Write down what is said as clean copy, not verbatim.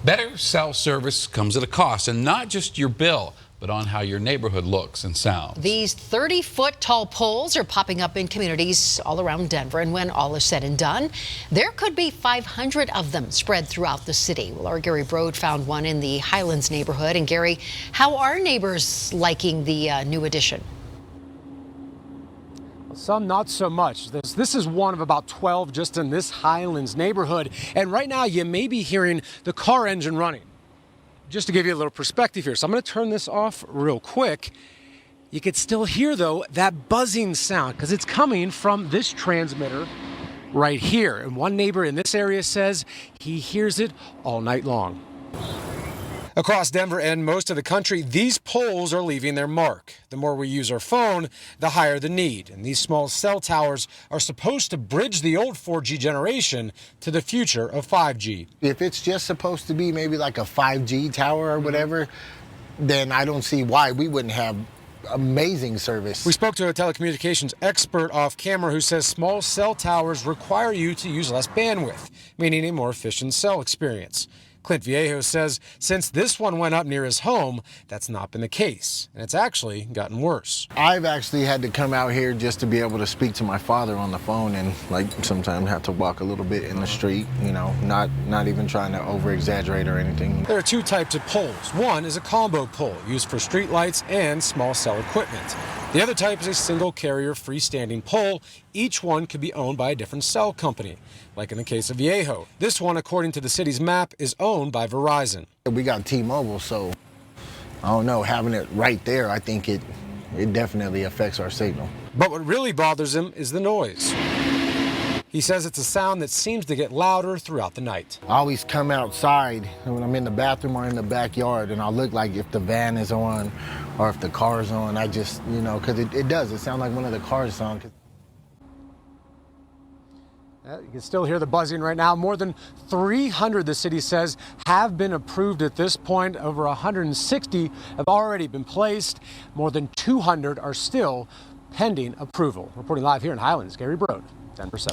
Better cell service comes at a cost, and not just your bill, but on how your neighborhood looks and sounds. These 30-foot tall poles are popping up in communities all around Denver, and when all is said and done, there could be 500 of them spread throughout the city. Well, our Gary Brode found one in the Highlands neighborhood. And Gary, how are neighbors liking the new addition? Some not so much. This is one of about 12 just in this Highlands neighborhood. And right now you may be hearing the car engine running. Just to give you a little perspective here. So I'm going to turn this off real quick. You could still hear, though, that buzzing sound because it's coming from this transmitter right here. And one neighbor in this area says he hears it all night long. Across Denver and most of the country, these poles are leaving their mark. The more we use our phone, the higher the need. And these small cell towers are supposed to bridge the old 4G generation to the future of 5G. If it's just supposed to be maybe like a 5G tower or whatever, then I don't see why we wouldn't have amazing service. We spoke to a telecommunications expert off camera who says small cell towers require you to use less bandwidth, meaning a more efficient cell experience. Clint Viejo says since this one went up near his home, that's not been the case, and it's actually gotten worse. I've actually had to come out here just to be able to speak to my father on the phone, and like sometimes have to walk a little bit in the street, you know, not even trying to over exaggerate or anything. There are two types of poles. One is a combo pole used for street lights and small cell equipment. The other type is a single carrier freestanding pole. Each one could be owned by a different cell company, like in the case of Viejo. This one, according to the city's map, is owned by Verizon. We got T-Mobile, so I don't know, having it right there, I think it definitely affects our signal. But what really bothers him is the noise. He says it's a sound that seems to get louder throughout the night. I always come outside when I'm in the bathroom or in the backyard, and I'll look like if the van is on or if the car is on. I just, you know, because it does. It sounds like one of the cars is on. You can still hear the buzzing right now. More than 300, the city says, have been approved at this point. Over 160 have already been placed. More than 200 are still pending approval. Reporting live here in Highlands, Gary Brode, Denver 7.